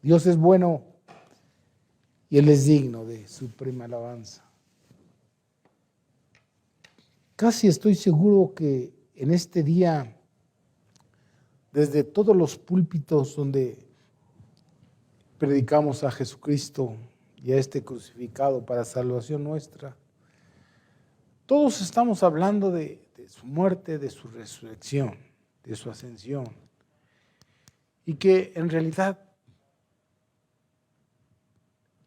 Dios es bueno y Él es digno de suprema alabanza. Casi estoy seguro que en este día, desde todos los púlpitos donde predicamos a Jesucristo y a este crucificado para salvación nuestra, todos estamos hablando de su muerte, de su resurrección, de su ascensión. Y que en realidad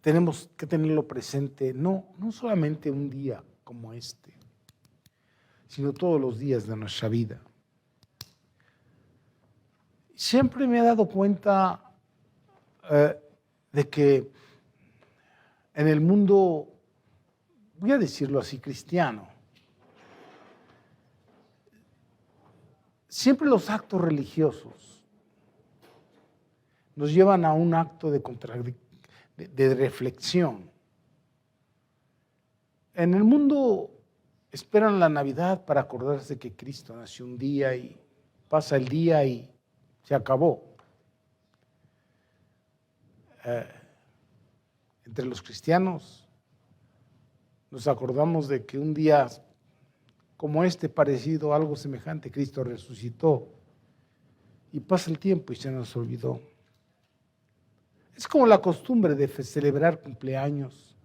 tenemos que tenerlo presente, no solamente un día como este, sino todos los días de nuestra vida. Siempre me he dado cuenta de que en el mundo, voy a decirlo así, cristiano, siempre los actos religiosos nos llevan a un acto de reflexión. En el mundo esperan la Navidad para acordarse que Cristo nació un día y pasa el día y se acabó. Entre los cristianos nos acordamos de que un día como este, parecido, algo semejante, Cristo resucitó y pasa el tiempo y se nos olvidó. Es como la costumbre de celebrar cumpleaños.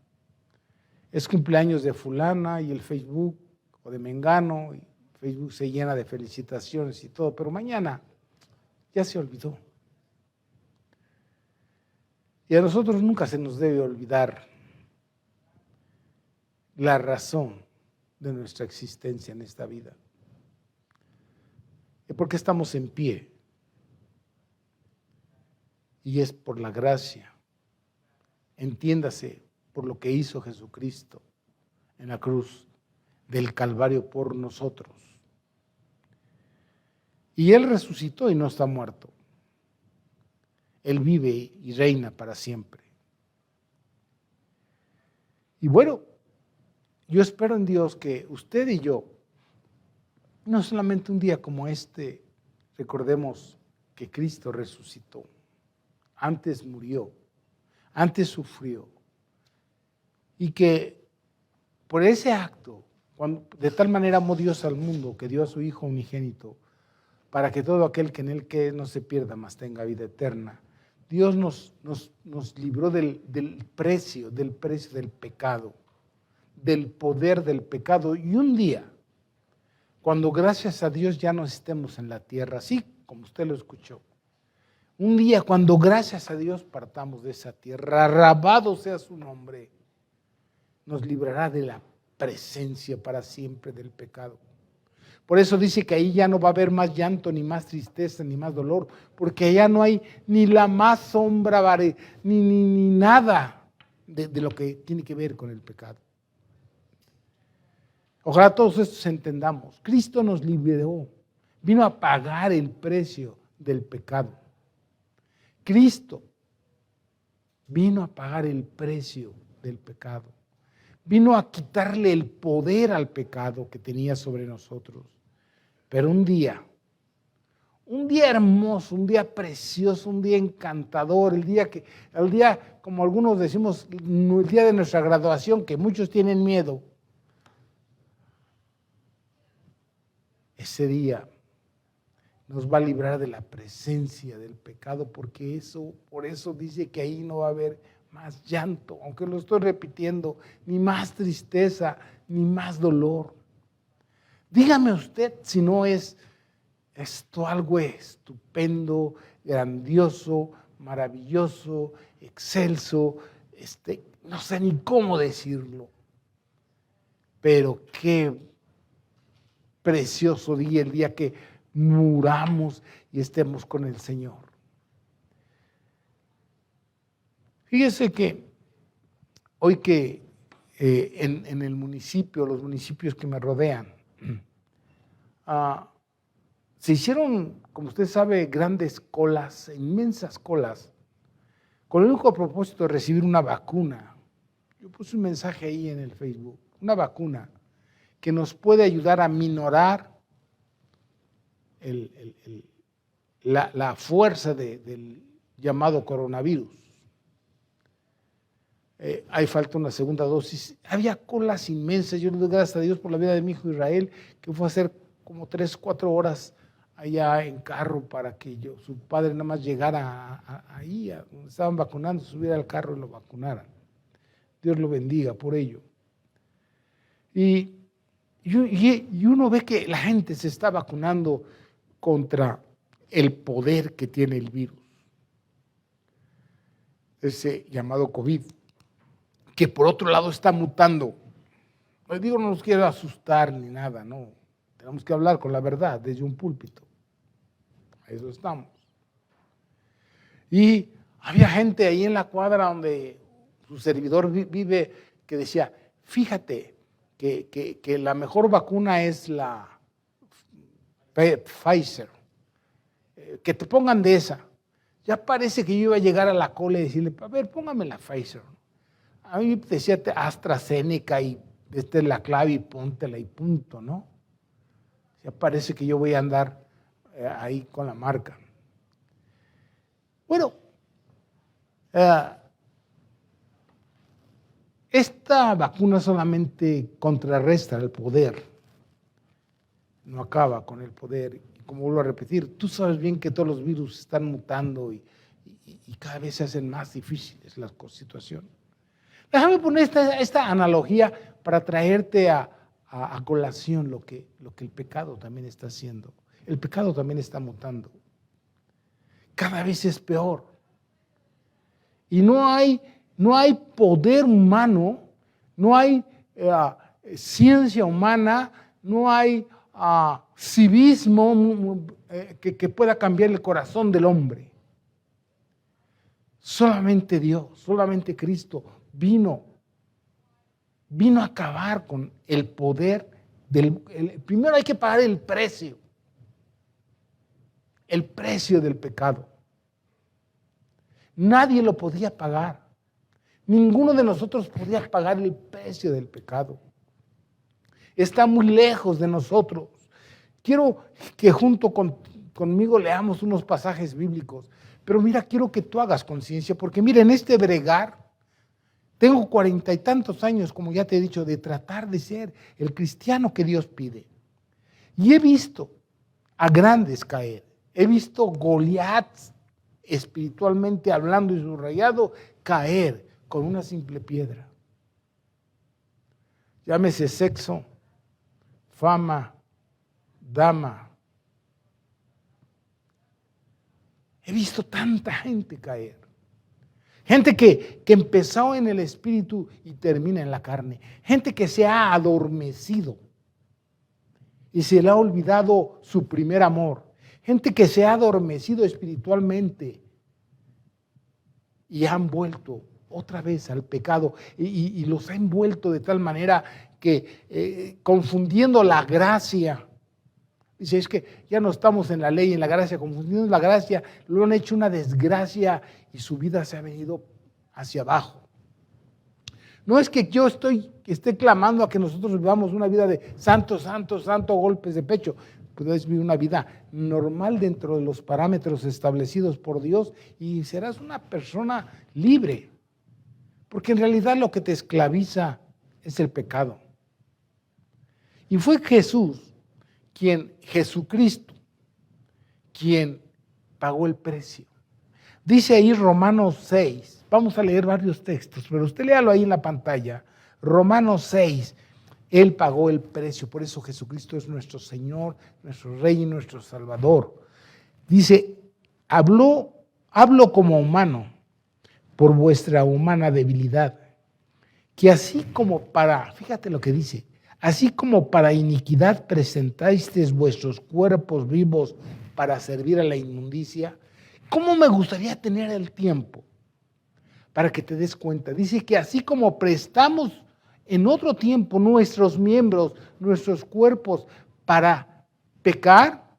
Es cumpleaños de fulana y el Facebook o de Mengano, y Facebook se llena de felicitaciones y todo, pero mañana ya se olvidó. Y a nosotros nunca se nos debe olvidar la razón de nuestra existencia en esta vida. ¿Y por qué estamos en pie? Y es por la gracia. Entiéndase, por lo que hizo Jesucristo en la cruz del Calvario por nosotros. Y Él resucitó y no está muerto. Él vive y reina para siempre. Y bueno, yo espero en Dios que usted y yo, no solamente un día como este, recordemos que Cristo resucitó. Antes murió, antes sufrió. Y que por ese acto, de tal manera amó Dios al mundo, que dio a su Hijo unigénito, para que todo aquel que en Él quede no se pierda, mas tenga vida eterna. Dios nos libró del precio del pecado, del poder del pecado. Y un día, cuando gracias a Dios ya no estemos en la tierra, así como usted lo escuchó, un día cuando gracias a Dios partamos de esa tierra, alabado sea su nombre, nos librará de la presencia para siempre del pecado. Por eso dice que ahí ya no va a haber más llanto, ni más tristeza, ni más dolor, porque allá no hay ni la más sombra, ni nada de lo que tiene que ver con el pecado. Ojalá todos estos entendamos. Cristo nos liberó, vino a pagar el precio del pecado. Cristo vino a pagar el precio del pecado. Vino a quitarle el poder al pecado que tenía sobre nosotros. Pero un día hermoso, un día precioso, un día encantador, el día, como algunos decimos, el día de nuestra graduación, que muchos tienen miedo. Ese día nos va a librar de la presencia del pecado, porque por eso dice que ahí no va a haber más llanto, aunque lo estoy repitiendo, ni más tristeza, ni más dolor. Dígame usted si no es esto algo estupendo, grandioso, maravilloso, excelso, no sé ni cómo decirlo, pero qué precioso día, el día que muramos y estemos con el Señor. Fíjese que hoy que en el municipio, los municipios que me rodean, se hicieron, como usted sabe, grandes colas, inmensas colas, con el único propósito de recibir una vacuna. Yo puse un mensaje ahí en el Facebook, una vacuna que nos puede ayudar a minorar la fuerza del llamado coronavirus. Hay falta una segunda dosis. Había colas inmensas. Yo le doy gracias a Dios por la vida de mi hijo Israel, que fue a hacer como 3, 4 horas allá en carro para que su padre nada más llegara ahí, a donde estaban vacunando, subiera al carro y lo vacunaran. Dios lo bendiga por ello. Y uno ve que la gente se está vacunando contra el poder que tiene el virus, ese llamado COVID, que por otro lado está mutando. Les digo, no nos quiero asustar ni nada, no. Tenemos que hablar con la verdad desde un púlpito. A eso estamos. Y había gente ahí en la cuadra donde su servidor vive que decía, fíjate que la mejor vacuna es la Pfizer. Que te pongan de esa. Ya parece que yo iba a llegar a la cola y decirle, a ver, póngame la Pfizer. A mí me decía AstraZeneca y esta es la clave y póntela y punto, ¿no? Ya parece que yo voy a andar ahí con la marca. Bueno, esta vacuna solamente contrarresta el poder, no acaba con el poder. Y como vuelvo a repetir, tú sabes bien que todos los virus están mutando y cada vez se hacen más difíciles las situaciones. Déjame poner esta analogía para traerte a colación lo que el pecado también está haciendo. El pecado también está mutando. Cada vez es peor. Y no hay poder humano, no hay ciencia humana, no hay civismo que pueda cambiar el corazón del hombre. Solamente Dios, solamente Cristo vino a acabar con el poder primero hay que pagar el precio del pecado. Nadie lo podía pagar. Ninguno de nosotros podía pagar el precio del pecado. Está muy lejos de nosotros. Quiero que junto conmigo leamos unos pasajes bíblicos, pero mira, quiero que tú hagas conciencia, porque mira, en este bregar, tengo 40 y tantos años, como ya te he dicho, de tratar de ser el cristiano que Dios pide. Y he visto a grandes caer. He visto Goliat, espiritualmente hablando y subrayado, caer con una simple piedra. Llámese sexo, fama, dama. He visto tanta gente caer. Gente que empezó en el espíritu y termina en la carne. Gente que se ha adormecido y se le ha olvidado su primer amor. Gente que se ha adormecido espiritualmente y han vuelto otra vez al pecado y los ha envuelto de tal manera que confundiendo la gracia. Dice, es que ya no estamos en la ley, en la gracia, confundiendo la gracia, lo han hecho una desgracia y su vida se ha venido hacia abajo. No es que yo esté clamando a que nosotros vivamos una vida de santo, santo, santo, golpes de pecho. Puedes vivir una vida normal dentro de los parámetros establecidos por Dios y serás una persona libre. Porque en realidad lo que te esclaviza es el pecado. Y fue Jesucristo, quien pagó el precio. Dice ahí Romanos 6, vamos a leer varios textos, pero usted léalo ahí en la pantalla. Romanos 6, Él pagó el precio, por eso Jesucristo es nuestro Señor, nuestro Rey y nuestro Salvador. Dice, hablo como humano por vuestra humana debilidad, que así como fíjate lo que dice, así como para iniquidad presentasteis vuestros cuerpos vivos para servir a la inmundicia. ¿Cómo me gustaría tener el tiempo para que te des cuenta? Dice que así como prestamos en otro tiempo nuestros miembros, nuestros cuerpos para pecar,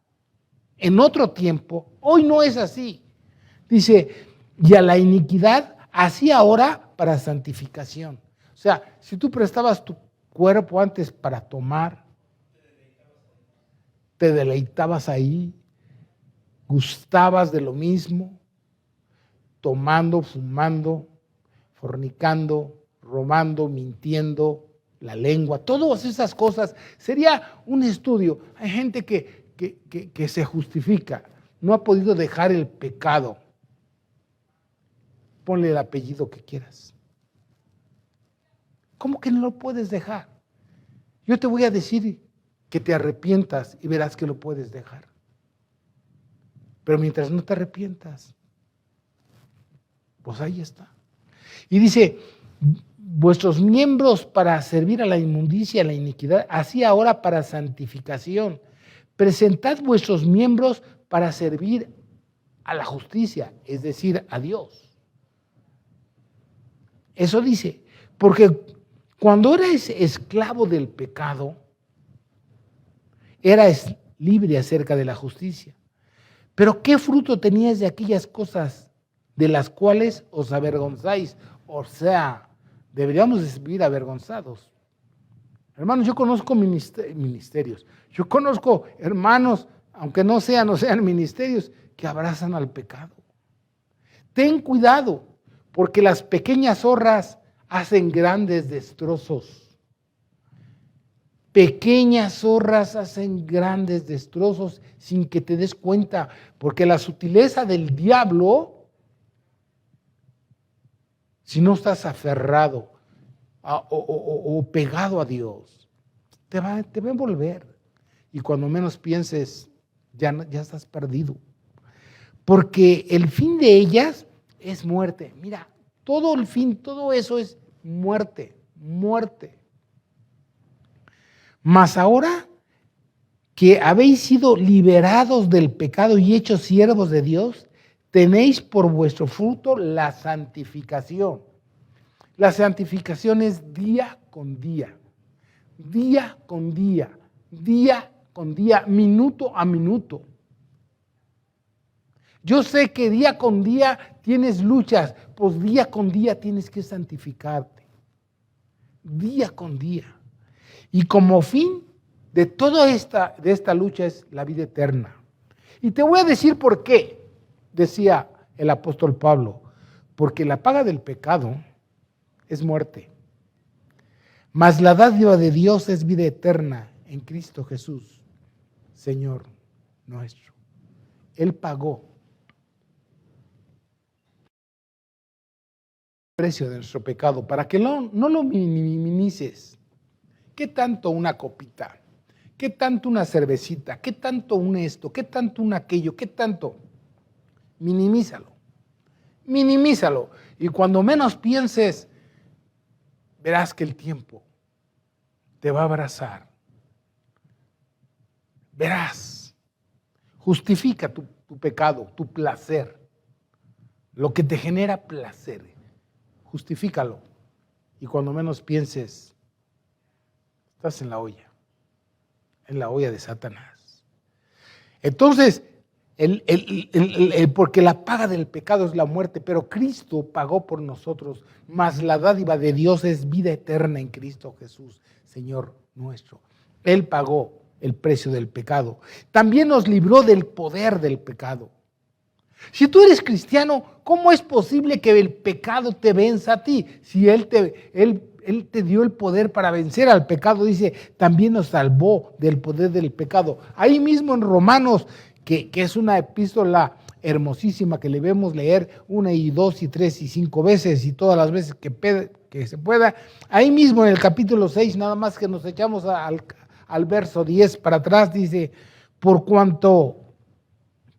en otro tiempo, hoy no es así. Dice, y a la iniquidad, así ahora para santificación. O sea, si tú prestabas tu cuerpo antes para tomar, te deleitabas ahí, gustabas de lo mismo, tomando, fumando, fornicando, robando, mintiendo, la lengua, todas esas cosas. Sería un estudio. Hay gente que se justifica, no ha podido dejar el pecado. Ponle el apellido que quieras. ¿Cómo que no lo puedes dejar? Yo te voy a decir que te arrepientas y verás que lo puedes dejar. Pero mientras no te arrepientas, pues ahí está. Y dice, vuestros miembros para servir a la inmundicia, a la iniquidad, así ahora para santificación. Presentad vuestros miembros para servir a la justicia, es decir, a Dios. Eso dice, porque cuando eras esclavo del pecado, eras libre acerca de la justicia. Pero ¿qué fruto tenías de aquellas cosas de las cuales os avergonzáis? O sea, deberíamos de vivir avergonzados. Hermanos, yo conozco ministerios. Yo conozco hermanos, aunque no sean ministerios, que abrazan al pecado. Ten cuidado, porque las pequeñas zorras hacen grandes destrozos. Pequeñas zorras hacen grandes destrozos sin que te des cuenta, porque la sutileza del diablo, si no estás aferrado o pegado a Dios, te va a envolver. Y cuando menos pienses, ya estás perdido. Porque el fin de ellas es muerte. Mira, todo el fin, todo eso es muerte, muerte. Mas ahora que habéis sido liberados del pecado y hechos siervos de Dios, tenéis por vuestro fruto la santificación. La santificación es día con día, día con día, día con día, minuto a minuto. Yo sé que día con día tienes luchas, pues día con día tienes que santificarte. Día con día. Y como fin de toda esta lucha es la vida eterna. Y te voy a decir por qué, decía el apóstol Pablo, porque la paga del pecado es muerte, mas la dádiva de Dios es vida eterna en Cristo Jesús, Señor nuestro. Él pagó el precio de nuestro pecado para que no lo minimices. ¿Qué tanto una copita? ¿Qué tanto una cervecita? ¿Qué tanto un esto? ¿Qué tanto un aquello? ¿Qué tanto? Minimízalo. Minimízalo. Y cuando menos pienses, verás que el tiempo te va a abrazar. Verás. Justifica tu pecado, tu placer. Lo que te genera placer. Justifícalo. Y cuando menos pienses, estás en la olla de Satanás. Entonces, porque la paga del pecado es la muerte, pero Cristo pagó por nosotros, mas la dádiva de Dios es vida eterna en Cristo Jesús, Señor nuestro. Él pagó el precio del pecado. También nos libró del poder del pecado. Si tú eres cristiano, ¿cómo es posible que el pecado te venza a ti? Si Él te dio el poder para vencer al pecado, dice, también nos salvó del poder del pecado. Ahí mismo en Romanos, que es una epístola hermosísima que le debemos leer 1 y 2 y 3 y 5 veces y todas las veces que se pueda. Ahí mismo en el capítulo 6, nada más que nos echamos al verso 10 para atrás, dice,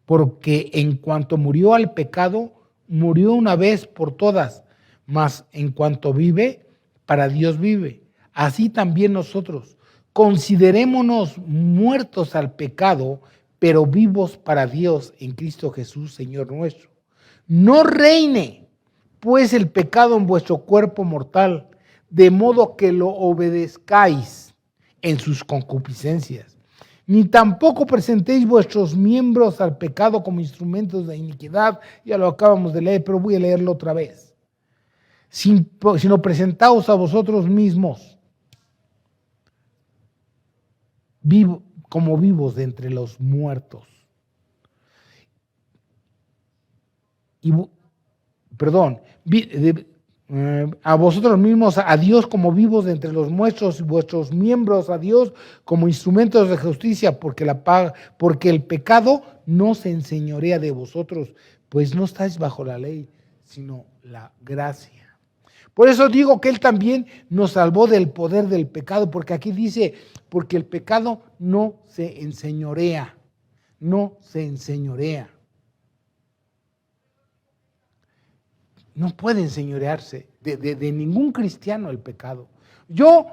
porque en cuanto murió al pecado, murió una vez por todas, mas en cuanto vive, para Dios vive. Así también nosotros, considerémonos muertos al pecado, pero vivos para Dios en Cristo Jesús, Señor nuestro. No reine, pues, el pecado en vuestro cuerpo mortal, de modo que lo obedezcáis en sus concupiscencias. Ni tampoco presentéis vuestros miembros al pecado como instrumentos de iniquidad. Ya lo acabamos de leer, pero voy a leerlo otra vez. Sino presentaos a vosotros mismos como vivos de entre los muertos. a vosotros mismos, a Dios como vivos de entre los muertos, y vuestros miembros a Dios como instrumentos de justicia, porque el pecado no se enseñorea de vosotros, pues no estáis bajo la ley, sino la gracia. Por eso digo que Él también nos salvó del poder del pecado, porque aquí dice, porque el pecado no se enseñorea, no se enseñorea. No puede enseñorearse de ningún cristiano el pecado. Yo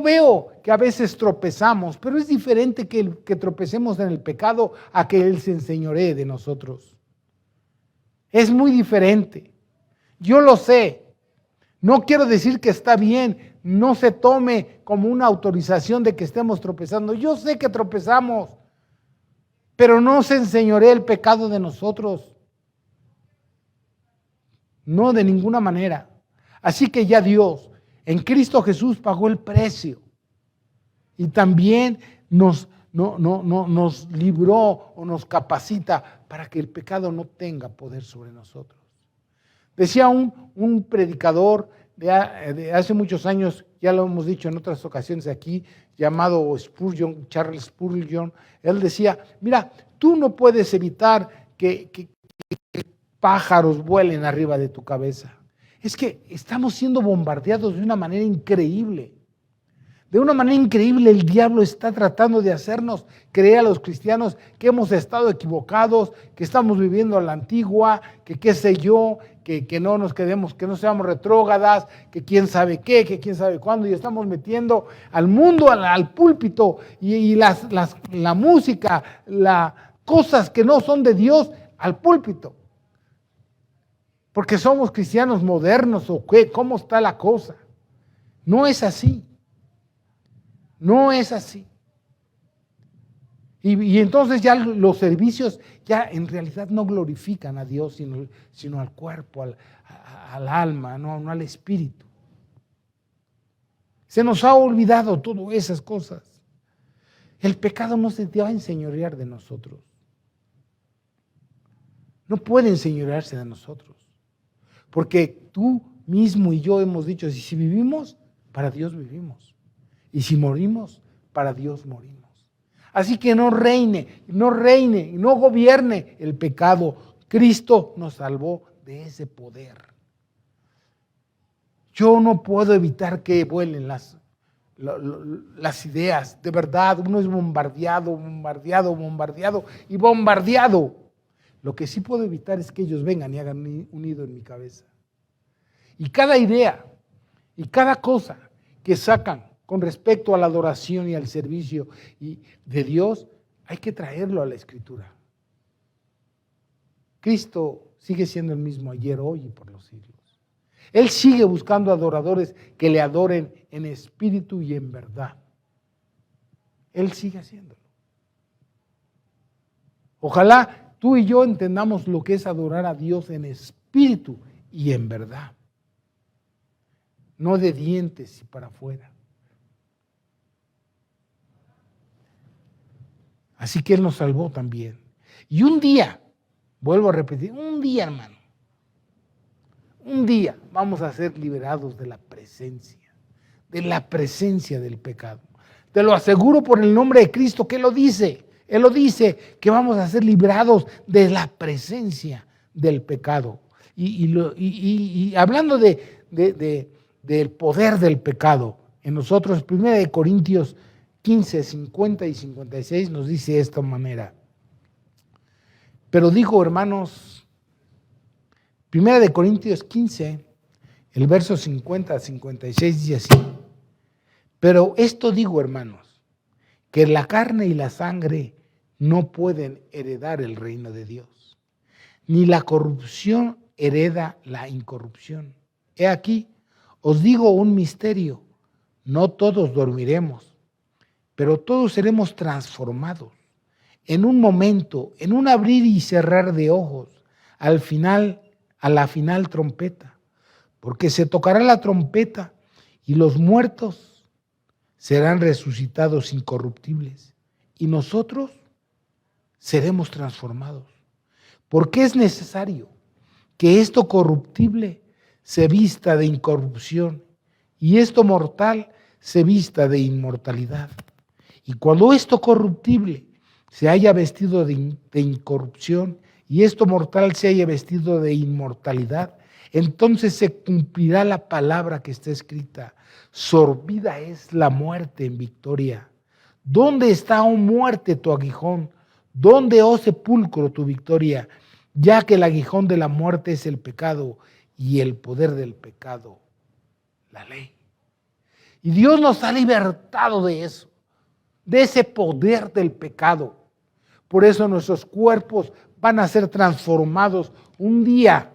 veo que a veces tropezamos, pero es diferente que tropecemos en el pecado a que Él se enseñoree de nosotros. Es muy diferente. Yo lo sé. No quiero decir que está bien. No se tome como una autorización de que estemos tropezando. Yo sé que tropezamos, pero no se enseñorea el pecado de nosotros. No, de ninguna manera. Así que ya Dios, en Cristo Jesús, pagó el precio. Y también nos libró o nos capacita para que el pecado no tenga poder sobre nosotros. Decía un predicador de hace muchos años, ya lo hemos dicho en otras ocasiones aquí, llamado Spurgeon, Charles Spurgeon. Él decía, mira, tú no puedes evitar que pájaros vuelen arriba de tu cabeza. Es que estamos siendo bombardeados de una manera increíble. De una manera increíble el diablo está tratando de hacernos creer a los cristianos que hemos estado equivocados, que estamos viviendo a la antigua, que qué sé yo, que no nos quedemos, que no seamos retrógradas, que quién sabe qué, que quién sabe cuándo, y estamos metiendo al mundo, al púlpito, y la música, las cosas que no son de Dios al púlpito. Porque somos cristianos modernos o qué, ¿cómo está la cosa? No es así. No es así. Y entonces ya los servicios ya en realidad no glorifican a Dios, sino al cuerpo, al alma, no al espíritu. Se nos ha olvidado todas esas cosas. El pecado no se te va a enseñorear de nosotros. No puede enseñorearse de nosotros. Porque tú mismo y yo hemos dicho, si vivimos, para Dios vivimos. Y si morimos, para Dios morimos. Así que no reine, no gobierne el pecado. Cristo nos salvó de ese poder. Yo no puedo evitar que vuelen las ideas. De verdad, uno es bombardeado. Lo que sí puedo evitar es que ellos vengan y hagan un nido en mi cabeza. Y cada idea y cada cosa que sacan con respecto a la adoración y al servicio de Dios, hay que traerlo a la Escritura. Cristo sigue siendo el mismo ayer, hoy y por los siglos. Él sigue buscando adoradores que le adoren en espíritu y en verdad. Él sigue haciéndolo. Ojalá tú y yo entendamos lo que es adorar a Dios en espíritu y en verdad. No de dientes y para afuera. Así que Él nos salvó también. Y un día, vuelvo a repetir, un día, hermano, un día vamos a ser liberados de la presencia del pecado. Te lo aseguro por el nombre de Cristo que Él lo dice. Él lo dice, que vamos a ser librados de la presencia del pecado. Y hablando del poder del pecado, en nosotros, 1 Corintios 15, 50 y 56 nos dice de esta manera. Pero digo, hermanos, 1 Corintios 15, el verso 50 a 56 dice así. Pero esto digo, hermanos, que la carne y la sangre no pueden heredar el reino de Dios, ni la corrupción hereda la incorrupción. He aquí, os digo un misterio, no todos dormiremos, pero todos seremos transformados en un momento, en un abrir y cerrar de ojos, a la final trompeta, porque se tocará la trompeta y los muertos serán resucitados incorruptibles y nosotros seremos transformados. Porque es necesario que esto corruptible se vista de incorrupción y esto mortal se vista de inmortalidad. Y cuando esto corruptible se haya vestido de incorrupción y esto mortal se haya vestido de inmortalidad, entonces se cumplirá la palabra que está escrita: sorbida es la muerte en victoria. ¿Dónde está, oh muerte, tu aguijón? ¿Dónde, oh sepulcro, tu victoria? Ya que el aguijón de la muerte es el pecado y el poder del pecado, la ley. Y Dios nos ha libertado de eso, de ese poder del pecado. Por eso nuestros cuerpos van a ser transformados un día.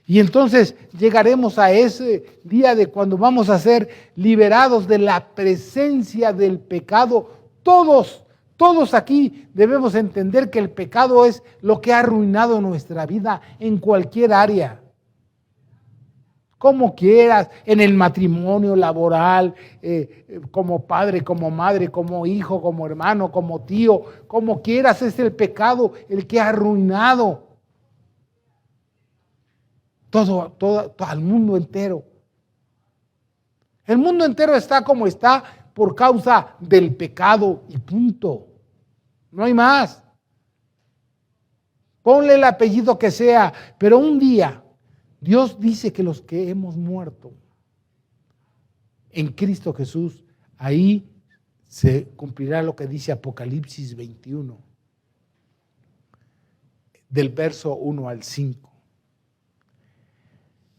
Y entonces llegaremos a ese día de cuando vamos a ser liberados de la presencia del pecado. Todos aquí debemos entender que el pecado es lo que ha arruinado nuestra vida en cualquier área. Como quieras, en el matrimonio, laboral, como padre, como madre, como hijo, como hermano, como tío, como quieras, es el pecado el que ha arruinado todo al mundo entero. El mundo entero está como está por causa del pecado y punto. No hay más. Ponle el apellido que sea, pero un día Dios dice que los que hemos muerto en Cristo Jesús, ahí se cumplirá lo que dice Apocalipsis 21, del verso 1 al 5.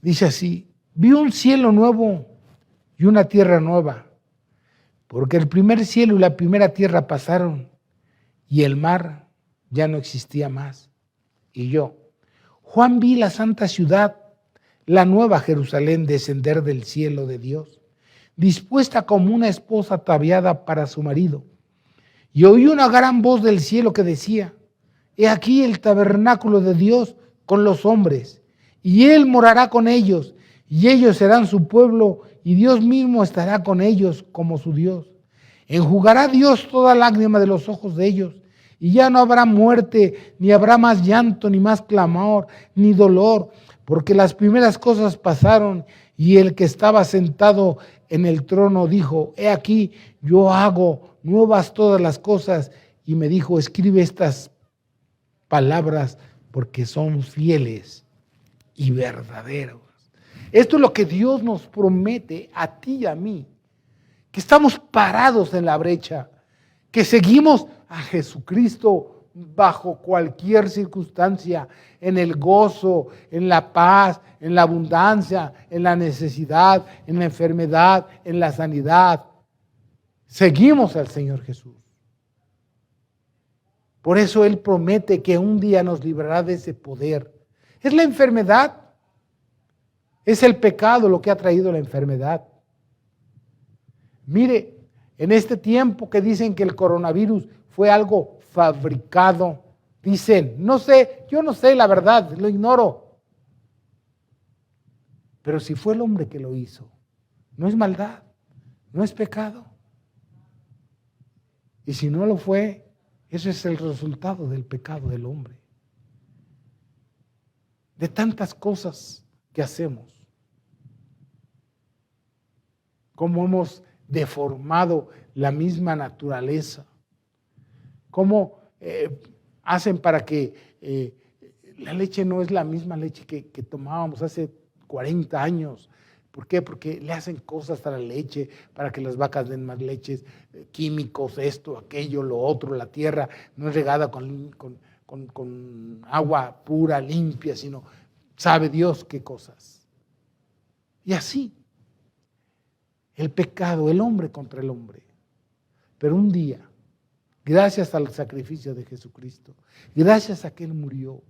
Dice así: vi un cielo nuevo y una tierra nueva, porque el primer cielo y la primera tierra pasaron y el mar ya no existía más. Y yo, Juan, vi la santa ciudad, la nueva Jerusalén, descender del cielo de Dios, dispuesta como una esposa ataviada para su marido. Y oí una gran voz del cielo que decía: he aquí el tabernáculo de Dios con los hombres, y Él morará con ellos, y ellos serán su pueblo, y Dios mismo estará con ellos como su Dios. Enjugará Dios toda lágrima de los ojos de ellos, y ya no habrá muerte, ni habrá más llanto, ni más clamor, ni dolor, porque las primeras cosas pasaron. Y el que estaba sentado en el trono dijo: he aquí, yo hago nuevas todas las cosas. Y me dijo: escribe estas palabras, porque son fieles y verdaderos. Esto es lo que Dios nos promete a ti y a mí, que estamos parados en la brecha, que seguimos a Jesucristo bajo cualquier circunstancia, en el gozo, en la paz, en la abundancia, en la necesidad, en la enfermedad, en la sanidad. Seguimos al Señor Jesús. Por eso Él promete que un día nos librará de ese poder. Es la enfermedad. Es el pecado lo que ha traído la enfermedad. Mire, en este tiempo que dicen que el coronavirus fue algo fabricado, dicen, no sé, yo no sé la verdad, lo ignoro. Pero si fue el hombre que lo hizo, no es maldad, no es pecado. Y si no lo fue, ese es el resultado del pecado del hombre. De tantas cosas que hacemos. Cómo hemos deformado la misma naturaleza. Cómo hacen para que la leche no es la misma leche que tomábamos hace 40 años. ¿Por qué? Porque le hacen cosas a la leche para que las vacas den más leches, químicos, esto, aquello, lo otro. La tierra no es regada con agua pura, limpia, sino sabe Dios qué cosas. Y así, el pecado, el hombre contra el hombre. Pero un día, gracias al sacrificio de Jesucristo, gracias a que Él murió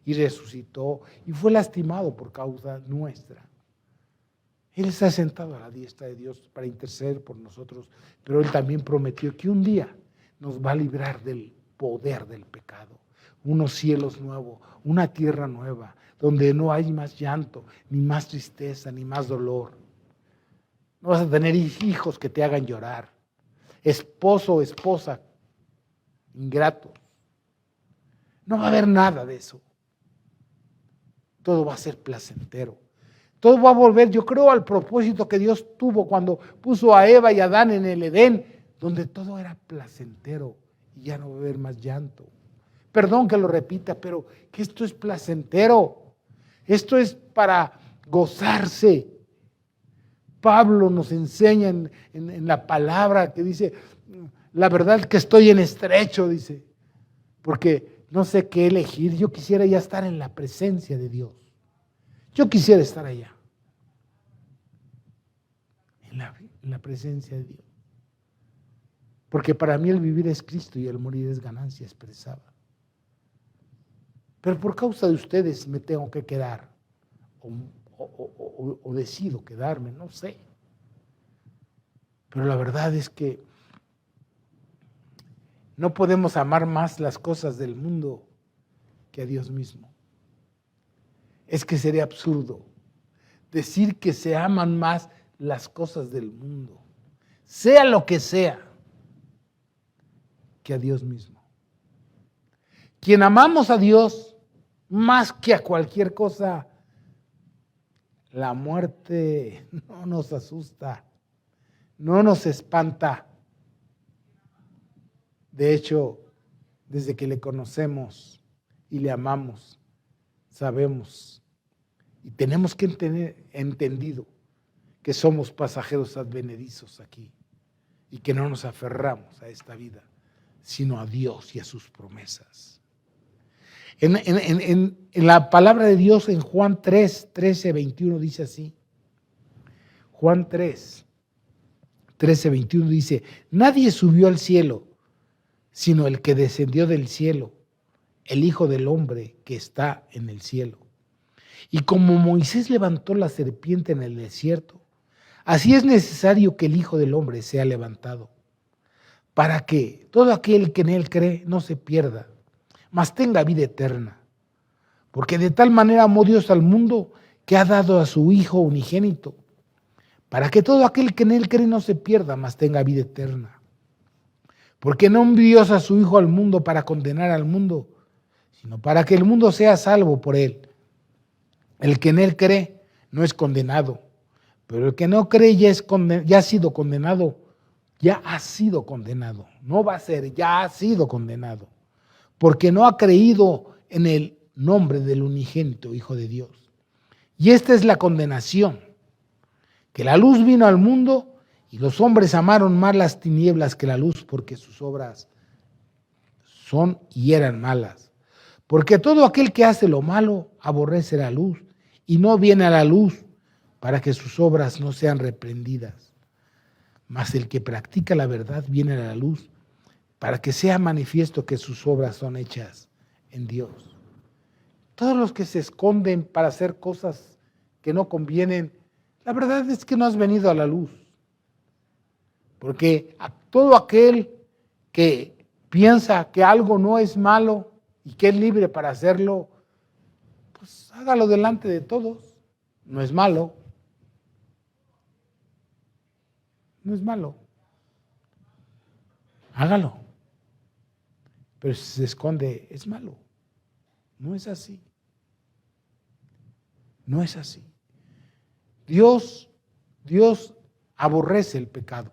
y resucitó y fue lastimado por causa nuestra, Él está sentado a la diestra de Dios para interceder por nosotros, pero Él también prometió que un día nos va a librar del poder del pecado. Unos cielos nuevos, una tierra nueva, donde no hay más llanto, ni más tristeza, ni más dolor. No vas a tener hijos que te hagan llorar, esposo o esposa ingratos. No va a haber nada de eso. todo va a ser placentero. Todo va a volver, yo creo, al propósito que Dios tuvo cuando puso a Eva y a Adán en el Edén, donde todo era placentero y ya no va a haber más llanto. Perdón que lo repita, pero que esto es placentero. Esto es para gozarse. Pablo nos enseña en la palabra que dice, la verdad que estoy en estrecho, dice, porque no sé qué elegir. Yo quisiera ya estar en la presencia de Dios. Yo quisiera estar allá, en la presencia de Dios. Porque para mí el vivir es Cristo y el morir es ganancia expresada. Pero por causa de ustedes me tengo que quedar, o decido quedarme, no sé. Pero la verdad es que no podemos amar más las cosas del mundo que a Dios mismo. Es que sería absurdo decir que se aman más las cosas del mundo, sea lo que sea, que a Dios mismo. Quien amamos a Dios más que a cualquier cosa, la muerte no nos asusta, no nos espanta. De hecho, desde que le conocemos y le amamos, sabemos y tenemos que tener entendido que somos pasajeros advenedizos aquí y que no nos aferramos a esta vida, sino a Dios y a sus promesas. En la palabra de Dios en Juan 3, 13, 21 dice así. Juan 3, 13, 21 dice, nadie subió al cielo, sino el que descendió del cielo, el Hijo del Hombre que está en el cielo. Y como Moisés levantó la serpiente en el desierto, así es necesario que el Hijo del Hombre sea levantado, para que todo aquel que en él cree no se pierda, mas tenga vida eterna. Porque de tal manera amó Dios al mundo que ha dado a su Hijo unigénito, para que todo aquel que en él cree no se pierda, mas tenga vida eterna. Porque no envió a su Hijo al mundo para condenar al mundo, sino para que el mundo sea salvo por él. El que en él cree no es condenado, pero el que no cree ya ha sido condenado, no va a ser, ya ha sido condenado, porque no ha creído en el nombre del unigénito Hijo de Dios. Y esta es la condenación, que la luz vino al mundo y los hombres amaron más las tinieblas que la luz, porque sus obras son y eran malas. Porque todo aquel que hace lo malo aborrece la luz y no viene a la luz para que sus obras no sean reprendidas. Mas el que practica la verdad viene a la luz para que sea manifiesto que sus obras son hechas en Dios. Todos los que se esconden para hacer cosas que no convienen, la verdad es que no has venido a la luz. Porque a todo aquel que piensa que algo no es malo y que es libre para hacerlo, pues hágalo delante de todos. No es malo. No es malo. Hágalo. Pero si se esconde, es malo. No es así. No es así. Dios aborrece el pecado.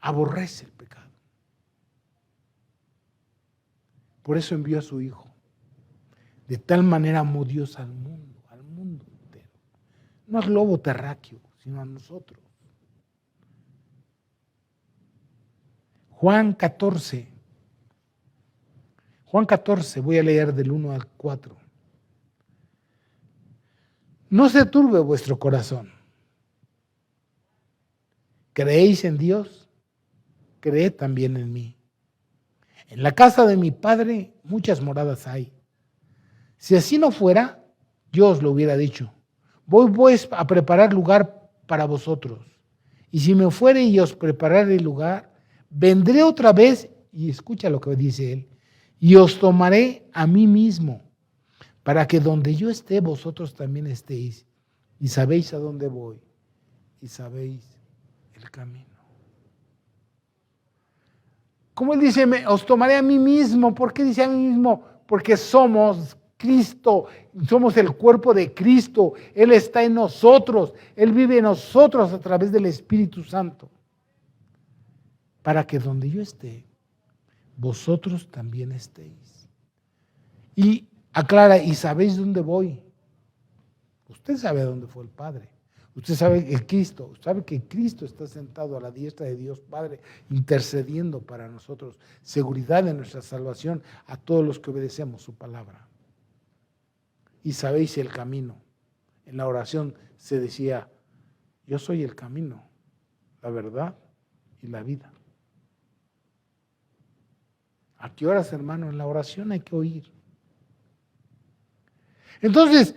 Aborrece el pecado. Por eso envió a su Hijo. De tal manera amó Dios al mundo entero. No al globo terráqueo, sino a nosotros. Juan 14, voy a leer del 1 al 4. No se turbe vuestro corazón. ¿Creéis en Dios? Creed también en mí. En la casa de mi Padre muchas moradas hay. Si así no fuera, yo os lo hubiera dicho. Voy pues a preparar lugar para vosotros. Y si me fuere y os prepararé el lugar, vendré otra vez, y escucha lo que dice él, y os tomaré a mí mismo, para que donde yo esté, vosotros también estéis. Y sabéis a dónde voy, y sabéis el camino. Como él dice, os tomaré a mí mismo. ¿Por qué dice a mí mismo? Porque somos Cristo, somos el cuerpo de Cristo. Él está en nosotros, Él vive en nosotros a través del Espíritu Santo. Para que donde yo esté, vosotros también estéis. Y aclara, ¿y sabéis dónde voy? Usted sabe a dónde fue el Padre. Usted sabe que Cristo está sentado a la diestra de Dios Padre, intercediendo para nosotros, seguridad de nuestra salvación a todos los que obedecemos su palabra. Y sabéis el camino. En la oración se decía, yo soy el camino, la verdad y la vida. ¿A qué horas, hermano? En la oración hay que oír. Entonces,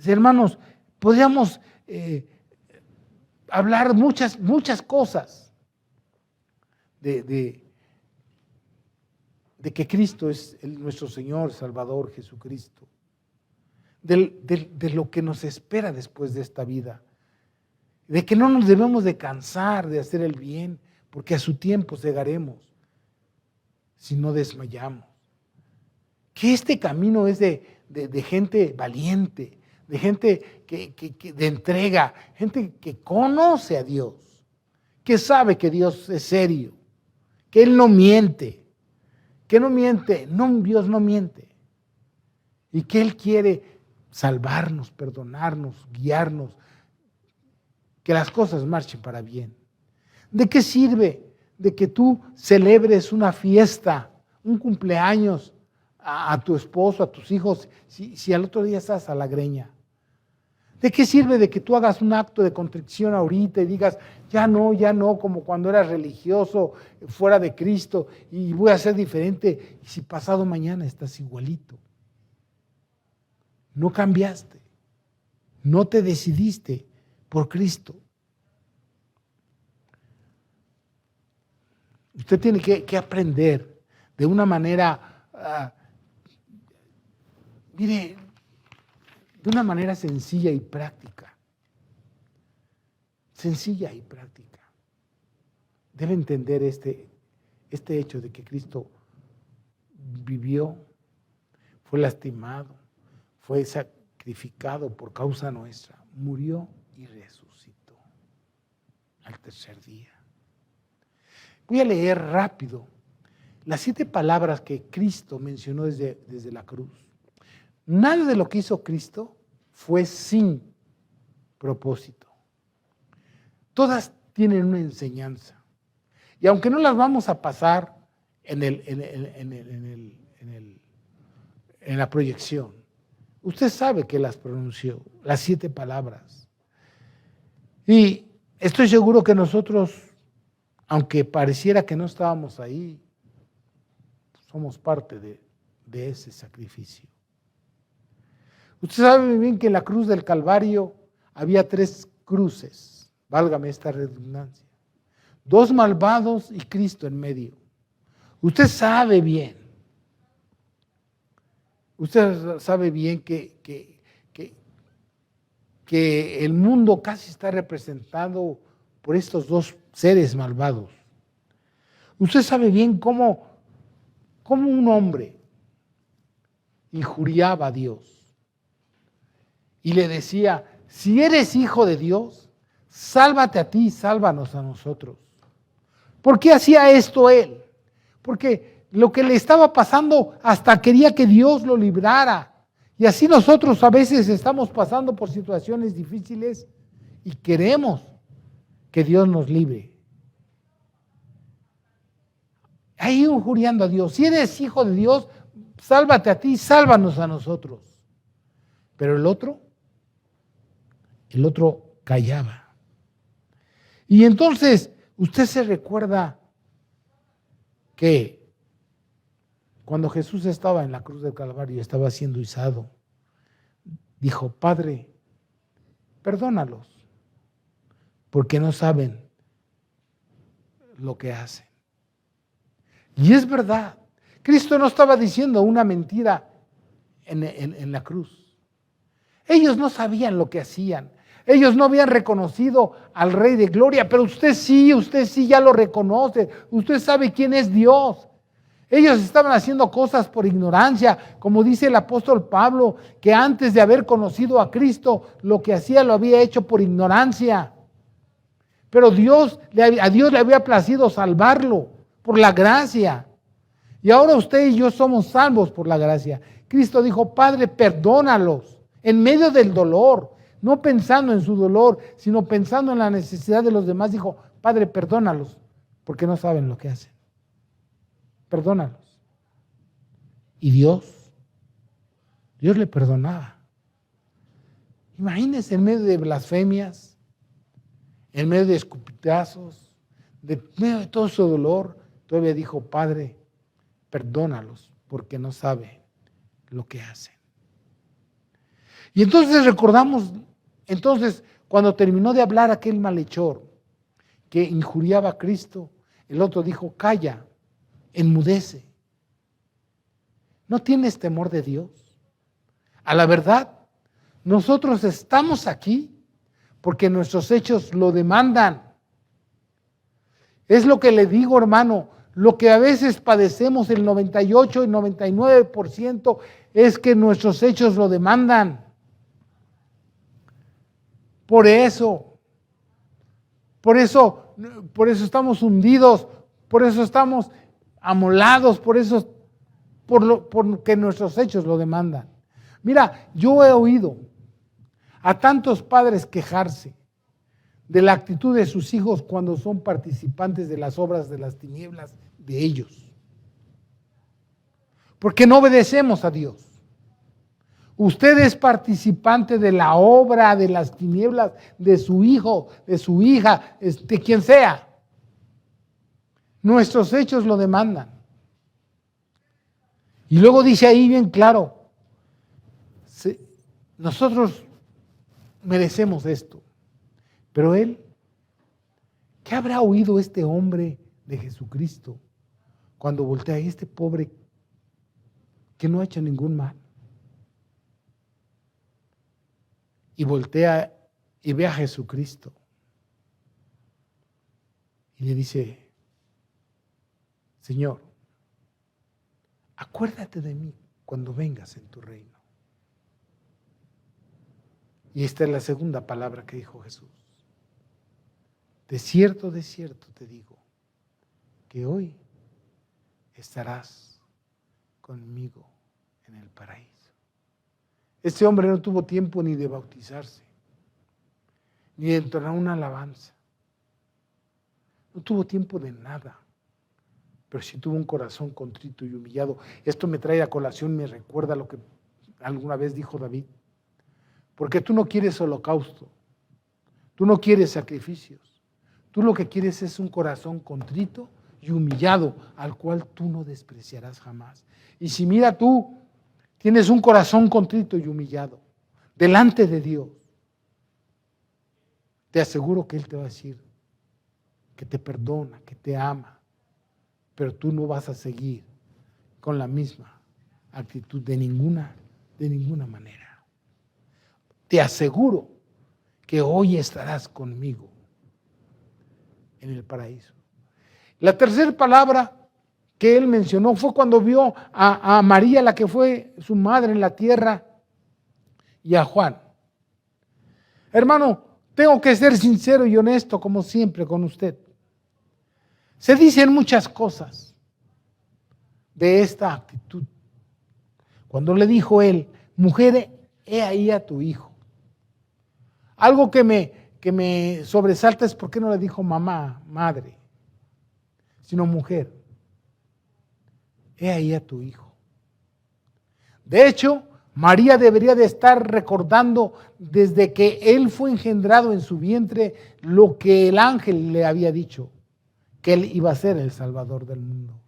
hermanos, podríamos hablar muchas cosas de que Cristo es nuestro Señor, Salvador, Jesucristo. De lo que nos espera después de esta vida. De que no nos debemos de cansar de hacer el bien, porque a su tiempo cegaremos si no desmayamos. Que este camino es de gente valiente, de gente de entrega, gente que conoce a Dios, que sabe que Dios es serio, que Él no miente, Dios no miente, y que Él quiere salvarnos, perdonarnos, guiarnos, que las cosas marchen para bien. ¿De qué sirve de que tú celebres una fiesta, un cumpleaños a tu esposo, a tus hijos, si al otro día estás a la greña? ¿De qué sirve de que tú hagas un acto de contrición ahorita y digas, ya no, como cuando eras religioso, fuera de Cristo, y voy a ser diferente, y si pasado mañana estás igualito? No cambiaste, no te decidiste por Cristo. Usted tiene que aprender de una manera, de una manera sencilla y práctica. Sencilla y práctica. Debe entender este hecho de que Cristo vivió, fue lastimado, fue sacrificado por causa nuestra, murió y resucitó al tercer día. Voy a leer rápido las 7 palabras que Cristo mencionó desde la cruz. Nada de lo que hizo Cristo fue sin propósito. Todas tienen una enseñanza. Y aunque no las vamos a pasar en la proyección, usted sabe que las pronunció, las 7 palabras. Y estoy seguro que nosotros, aunque pareciera que no estábamos ahí, somos parte de ese sacrificio. Usted sabe bien que en la cruz del Calvario había 3 cruces, válgame esta redundancia. 2 malvados y Cristo en medio. Usted sabe bien que el mundo casi está representado por estos 2 seres malvados. Usted sabe bien cómo un hombre injuriaba a Dios y le decía, si eres hijo de Dios, sálvate a ti y sálvanos a nosotros. ¿Por qué hacía esto él? Porque lo que le estaba pasando hasta quería que Dios lo librara. Y así nosotros a veces estamos pasando por situaciones difíciles y queremos que Dios nos libre. Ahí injuriando a Dios. Si eres hijo de Dios, sálvate a ti, sálvanos a nosotros. Pero el otro callaba. Y entonces usted se recuerda que cuando Jesús estaba en la cruz del Calvario, estaba siendo izado, dijo, Padre, perdónalos, porque no saben lo que hacen. Y es verdad, Cristo no estaba diciendo una mentira en la cruz. Ellos no sabían lo que hacían. Ellos no habían reconocido al Rey de Gloria, pero usted sí ya lo reconoce. Usted sabe quién es Dios. Ellos estaban haciendo cosas por ignorancia, como dice el apóstol Pablo, que antes de haber conocido a Cristo, lo que hacía lo había hecho por ignorancia. Pero a Dios le había placido salvarlo por la gracia. Y ahora usted y yo somos salvos por la gracia. Cristo dijo, Padre, perdónalos en medio del dolor, no pensando en su dolor, sino pensando en la necesidad de los demás. Dijo, Padre, perdónalos, porque no saben lo que hacen. Perdónalos. Y Dios le perdonaba. Imagínense en medio de blasfemias, en medio de escupitazos, en medio de todo su dolor, todavía dijo, Padre, perdónalos, porque no saben lo que hacen. Y entonces recordamos, cuando terminó de hablar aquel malhechor que injuriaba a Cristo, el otro dijo, calla, enmudece. ¿No tienes temor de Dios? A la verdad, nosotros estamos aquí porque nuestros hechos lo demandan. Es lo que le digo, hermano, lo que a veces padecemos, el 98 y 99%, es que nuestros hechos lo demandan. Por eso estamos hundidos, por eso estamos amolados, porque nuestros hechos lo demandan. Mira, yo he oído a tantos padres quejarse de la actitud de sus hijos cuando son participantes de las obras de las tinieblas de ellos. Porque no obedecemos a Dios. Usted es participante de la obra de las tinieblas de su hijo, de su hija, de quien sea. Nuestros hechos lo demandan. Y luego dice ahí bien claro, nosotros merecemos esto. Pero él, ¿qué habrá oído este hombre de Jesucristo cuando voltea a este pobre que no ha hecho ningún mal? Y voltea y ve a Jesucristo y le dice, Señor, acuérdate de mí cuando vengas en tu reino. Y esta es la segunda palabra que dijo Jesús. De cierto te digo, que hoy estarás conmigo en el paraíso. Este hombre no tuvo tiempo ni de bautizarse, ni de entonar una alabanza. No tuvo tiempo de nada, pero sí tuvo un corazón contrito y humillado. Esto me trae a colación, me recuerda lo que alguna vez dijo David. Porque tú no quieres holocausto, tú no quieres sacrificios. Tú lo que quieres es un corazón contrito y humillado, al cual tú no despreciarás jamás. Y si mira tú, tienes un corazón contrito y humillado delante de Dios, te aseguro que Él te va a decir que te perdona, que te ama, pero tú no vas a seguir con la misma actitud de ninguna manera. Te aseguro que hoy estarás conmigo en el paraíso. La tercera palabra que él mencionó fue cuando vio a María, la que fue su madre en la tierra, y a Juan. Hermano, tengo que ser sincero y honesto como siempre con usted. Se dicen muchas cosas de esta actitud. Cuando le dijo él, mujer, he ahí a tu hijo. Algo que me sobresalta es por qué no le dijo mamá, madre, sino mujer. He ahí a tu hijo. De hecho, María debería de estar recordando desde que él fue engendrado en su vientre lo que el ángel le había dicho, que él iba a ser el Salvador del mundo.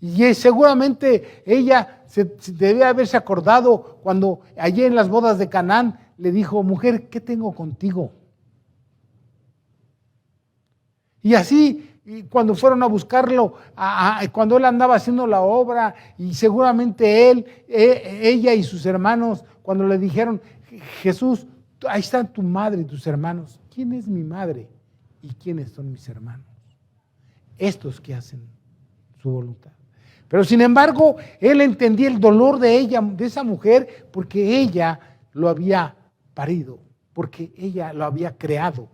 Y seguramente ella debe haberse acordado cuando allí en las bodas de Canaán le dijo, mujer, ¿qué tengo contigo? Y así, cuando fueron a buscarlo, cuando él andaba haciendo la obra, y seguramente ella y sus hermanos, cuando le dijeron, Jesús, ahí están tu madre y tus hermanos. ¿Quién es mi madre y quiénes son mis hermanos? Estos que hacen su voluntad. Pero sin embargo, él entendía el dolor de ella, de esa mujer, porque ella lo había parido, porque ella lo había creado.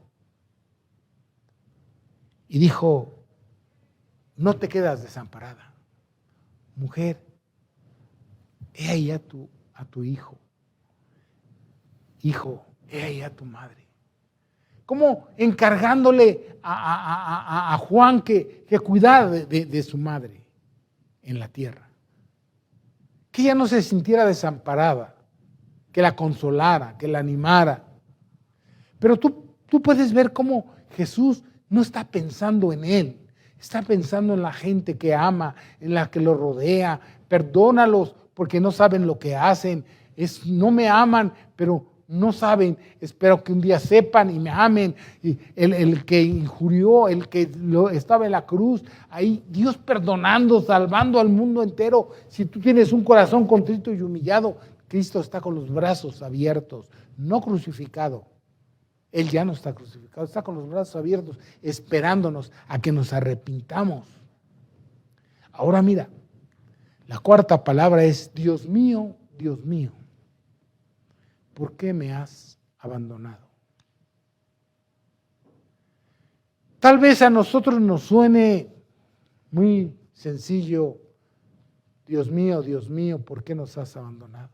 Y dijo, no te quedas desamparada. Mujer, he ahí a tu hijo. Hijo, he ahí a tu madre. Como encargándole a Juan que cuidara de su madre en la tierra. Que ella no se sintiera desamparada, que la consolara, que la animara. Pero tú puedes ver cómo Jesús no está pensando en él, está pensando en la gente que ama, en la que lo rodea. Perdónalos porque no saben lo que hacen. No me aman, pero no saben. Espero que un día sepan y me amen. Y el que injurió, el que estaba en la cruz, ahí Dios perdonando, salvando al mundo entero. Si tú tienes un corazón contrito y humillado, Cristo está con los brazos abiertos, no crucificado. Él ya no está crucificado, está con los brazos abiertos, esperándonos a que nos arrepintamos. Ahora mira, la cuarta palabra es, Dios mío, ¿por qué me has abandonado? Tal vez a nosotros nos suene muy sencillo, Dios mío, ¿por qué nos has abandonado?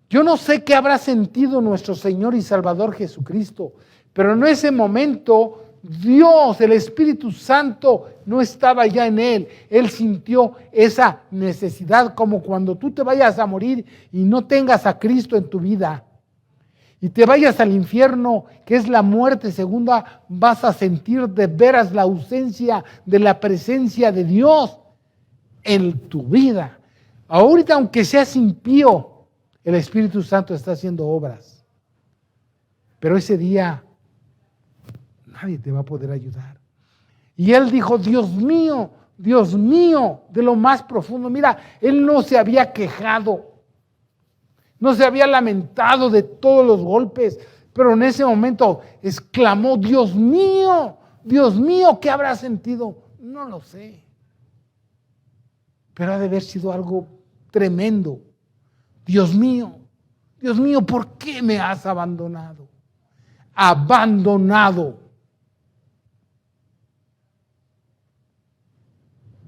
Yo no sé qué habrá sentido nuestro Señor y Salvador Jesucristo, pero en ese momento Dios, el Espíritu Santo, no estaba ya en él. Él sintió esa necesidad, como cuando tú te vayas a morir y no tengas a Cristo en tu vida y te vayas al infierno, que es la muerte segunda, vas a sentir de veras la ausencia de la presencia de Dios en tu vida. Ahorita, aunque seas impío, el Espíritu Santo está haciendo obras. Pero ese día nadie te va a poder ayudar. Y él dijo, Dios mío, de lo más profundo. Mira, él no se había quejado, no se había lamentado de todos los golpes, pero en ese momento exclamó, Dios mío, ¿qué habrá sentido? No lo sé. Pero ha de haber sido algo tremendo. Dios mío, ¿por qué me has abandonado? Abandonado.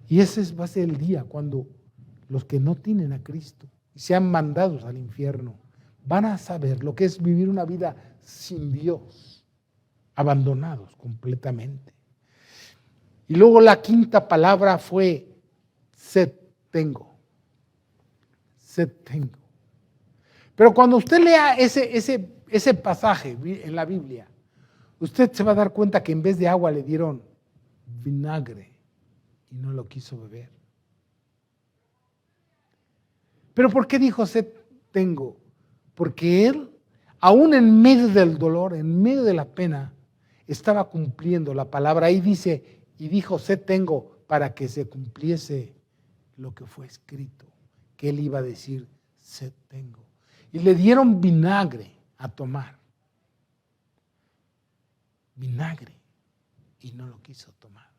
Y ese va a ser el día cuando los que no tienen a Cristo y sean mandados al infierno van a saber lo que es vivir una vida sin Dios, abandonados completamente. Y luego la quinta palabra fue sed tengo. Sed tengo. Pero cuando usted lea ese pasaje en la Biblia, usted se va a dar cuenta que en vez de agua le dieron vinagre y no lo quiso beber. ¿Pero por qué dijo sed tengo? Porque él, aún en medio del dolor, en medio de la pena, estaba cumpliendo la palabra. Ahí dice, y dijo sed tengo, para que se cumpliese lo que fue escrito, que él iba a decir sed tengo. Y le dieron vinagre a tomar. Vinagre. Y no lo quiso tomar.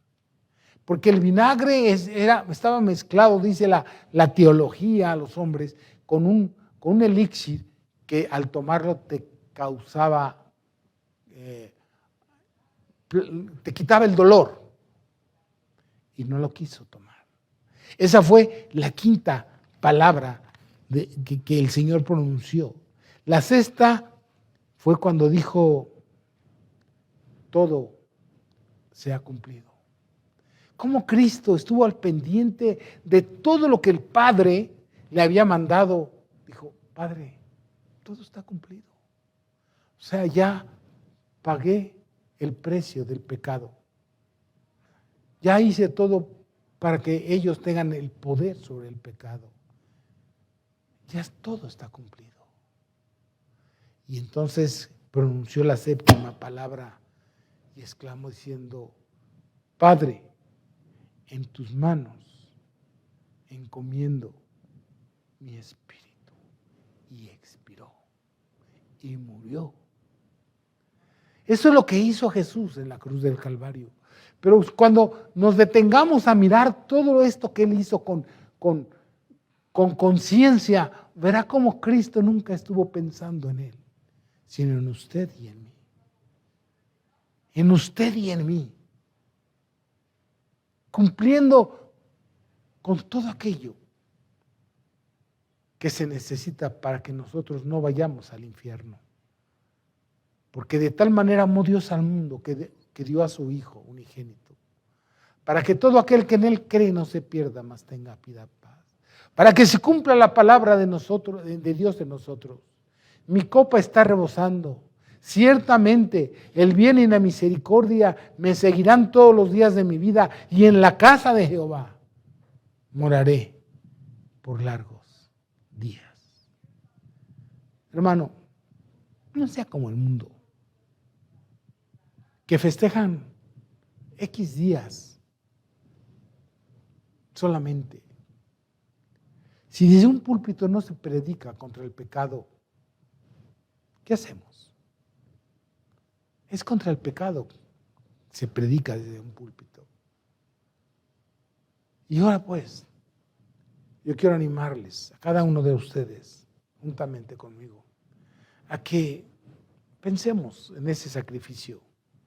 Porque el vinagre estaba mezclado, dice la teología a los hombres, con un elixir que al tomarlo te causaba, te quitaba el dolor. Y no lo quiso tomar. Esa fue la quinta palabra que el Señor pronunció. La sexta fue cuando dijo, todo se ha cumplido. Cómo Cristo estuvo al pendiente de todo lo que el Padre le había mandado. Dijo, Padre, todo está cumplido. O sea, ya pagué el precio del pecado. Ya hice todo para que ellos tengan el poder sobre el pecado. Ya todo está cumplido. Y entonces pronunció la séptima palabra y exclamó diciendo, Padre, en tus manos encomiendo mi espíritu. Y expiró y murió. Eso es lo que hizo Jesús en la cruz del Calvario. Pero cuando nos detengamos a mirar todo esto que Él hizo con conciencia, verá cómo Cristo nunca estuvo pensando en Él, sino en usted y en mí. En usted y en mí. Cumpliendo con todo aquello que se necesita para que nosotros no vayamos al infierno. Porque de tal manera amó Dios al mundo que dio a su Hijo unigénito, para que todo aquel que en Él cree no se pierda, mas tenga piedad, paz. Para que se cumpla la palabra de nosotros, de Dios en nosotros. Mi copa está rebosando. Ciertamente el bien y la misericordia me seguirán todos los días de mi vida, y en la casa de Jehová moraré por largos días. Hermano, no sea como el mundo, que festejan X días solamente. Si desde un púlpito no se predica contra el pecado, ¿qué hacemos? Es contra el pecado, se predica desde un púlpito. Y ahora pues, yo quiero animarles a cada uno de ustedes, juntamente conmigo, a que pensemos en ese sacrificio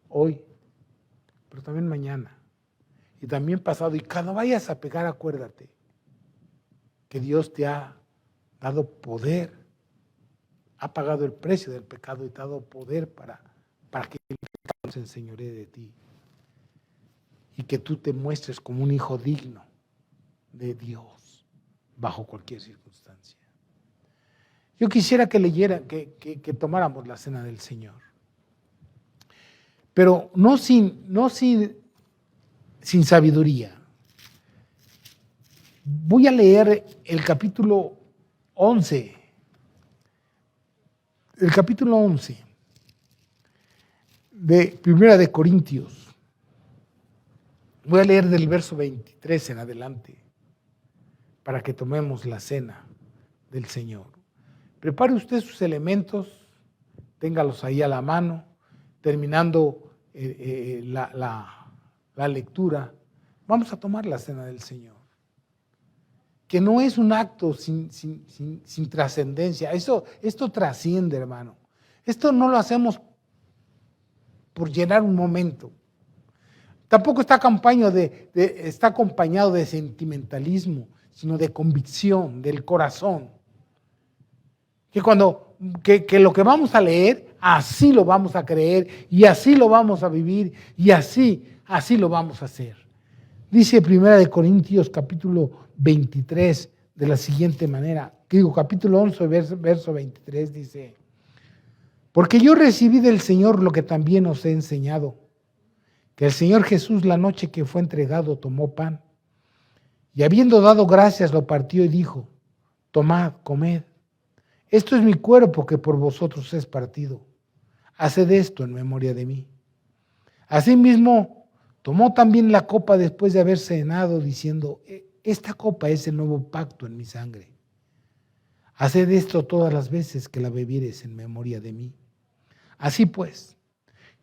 hoy, pero también mañana, y también pasado. Y cuando vayas a pecar, acuérdate que Dios te ha dado poder, ha pagado el precio del pecado y te ha dado poder para que el pecado se enseñoree de ti y que tú te muestres como un hijo digno de Dios bajo cualquier circunstancia. Yo quisiera que leyeran, que tomáramos la cena del Señor, pero no sin sabiduría. Voy a leer el capítulo 11. El capítulo 11 de Primera de Corintios. Voy a leer del verso 23 en adelante para que tomemos la cena del Señor. Prepare usted sus elementos, téngalos ahí a la mano, terminando la lectura. Vamos a tomar la cena del Señor, que no es un acto sin trascendencia. Esto trasciende, hermano. Esto no lo hacemos por llenar un momento. Tampoco está acompañado de sentimentalismo, sino de convicción, del corazón. Que lo que vamos a leer, así lo vamos a creer, y así lo vamos a vivir, y así lo vamos a hacer. Dice 1 Corintios capítulo 23 de la siguiente manera, capítulo 11, verso 23, dice: porque yo recibí del Señor lo que también os he enseñado, que el Señor Jesús, la noche que fue entregado, tomó pan, y habiendo dado gracias, lo partió y dijo: tomad, comed, esto es mi cuerpo que por vosotros es partido, haced esto en memoria de mí. Asimismo, tomó también la copa después de haber cenado, diciendo: esta copa es el nuevo pacto en mi sangre. Haced esto todas las veces que la bebieres en memoria de mí. Así pues,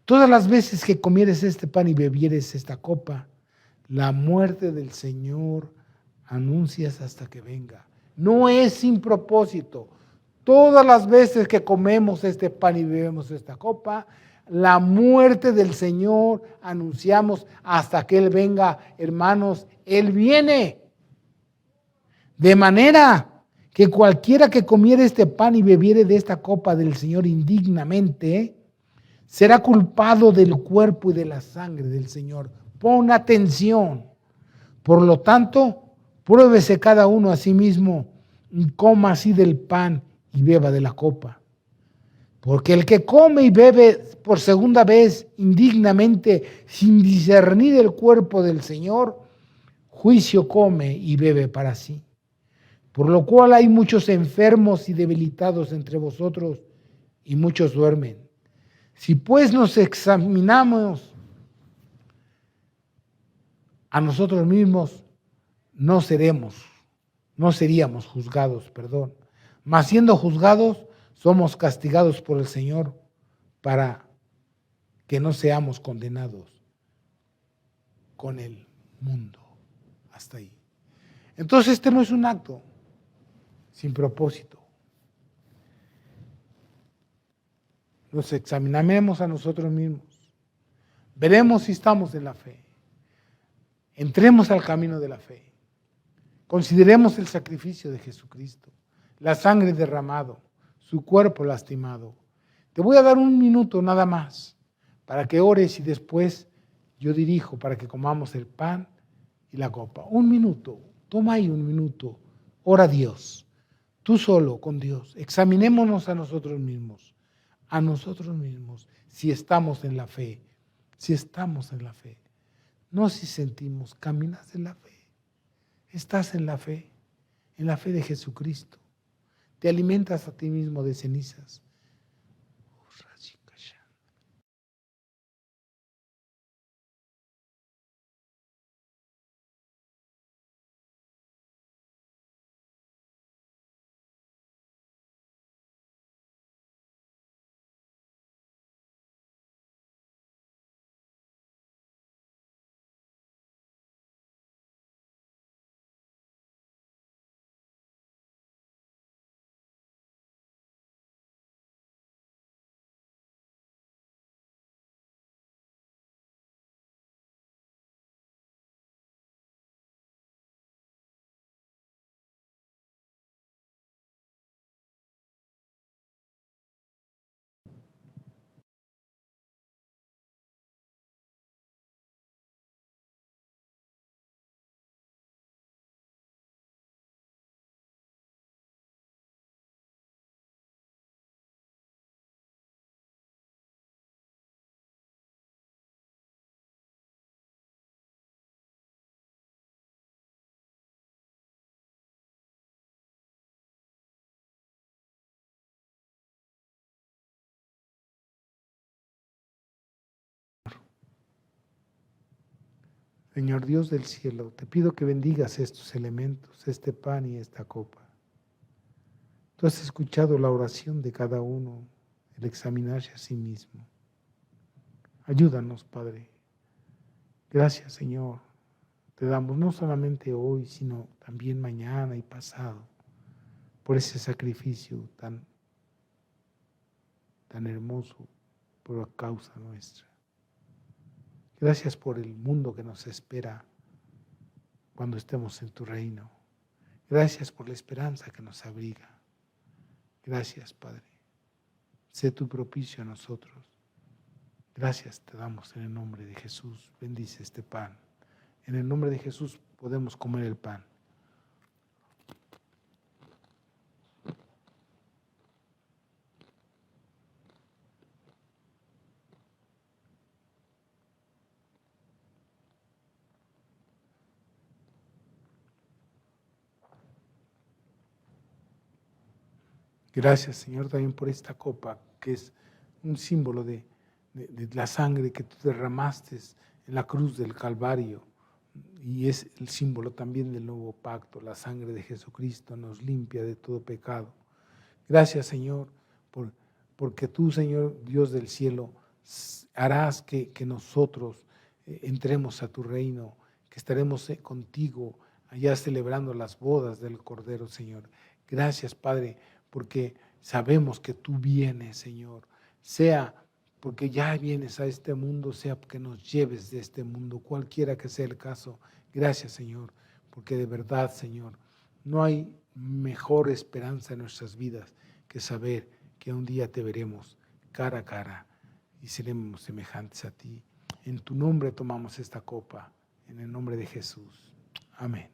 todas las veces que comieres este pan y bebieres esta copa, la muerte del Señor anuncias hasta que venga. No es sin propósito. Todas las veces que comemos este pan y bebemos esta copa, la muerte del Señor anunciamos hasta que Él venga. Hermanos, Él viene. De manera que cualquiera que comiere este pan y bebiere de esta copa del Señor indignamente, será culpado del cuerpo y de la sangre del Señor. Pon atención. Por lo tanto, pruébese cada uno a sí mismo y coma así del pan y beba de la copa. Porque el que come y bebe por segunda vez indignamente, sin discernir el cuerpo del Señor, juicio come y bebe para sí. Por lo cual hay muchos enfermos y debilitados entre vosotros, y muchos duermen. Si pues nos examinamos a nosotros mismos, no seríamos juzgados, mas siendo juzgados, somos castigados por el Señor para que no seamos condenados con el mundo. Hasta ahí. Entonces este no es un acto sin propósito. Nos examinaremos a nosotros mismos. Veremos si estamos en la fe. Entremos al camino de la fe. Consideremos el sacrificio de Jesucristo, la sangre derramado, su cuerpo lastimado. Te voy a dar un minuto nada más para que ores y después yo dirijo para que comamos el pan y la copa. Un minuto, toma ahí un minuto, ora a Dios, tú solo con Dios. Examinémonos a nosotros mismos, si estamos en la fe, si estamos en la fe. No si sentimos, caminas en la fe. Estás en la fe de Jesucristo. Te alimentas a ti mismo de cenizas. Señor Dios del cielo, te pido que bendigas estos elementos, este pan y esta copa. Tú has escuchado la oración de cada uno, el examinarse a sí mismo. Ayúdanos, Padre. Gracias, Señor. Te damos no solamente hoy, sino también mañana y pasado, por ese sacrificio tan hermoso por causa nuestra. Gracias por el mundo que nos espera cuando estemos en tu reino. Gracias por la esperanza que nos abriga. Gracias, Padre. Sé tu propicio a nosotros. Gracias te damos en el nombre de Jesús. Bendice este pan. En el nombre de Jesús podemos comer el pan. Gracias, Señor, también por esta copa, que es un símbolo de la sangre que tú derramaste en la cruz del Calvario. Y es el símbolo también del nuevo pacto. La sangre de Jesucristo nos limpia de todo pecado. Gracias, Señor, porque tú, Señor, Dios del cielo, harás que nosotros entremos a tu reino, que estaremos contigo allá celebrando las bodas del Cordero, Señor. Gracias, Padre, porque sabemos que tú vienes, Señor, sea porque ya vienes a este mundo, sea porque nos lleves de este mundo, cualquiera que sea el caso. Gracias, Señor, porque de verdad, Señor, no hay mejor esperanza en nuestras vidas que saber que un día te veremos cara a cara y seremos semejantes a ti. En tu nombre tomamos esta copa, en el nombre de Jesús. Amén.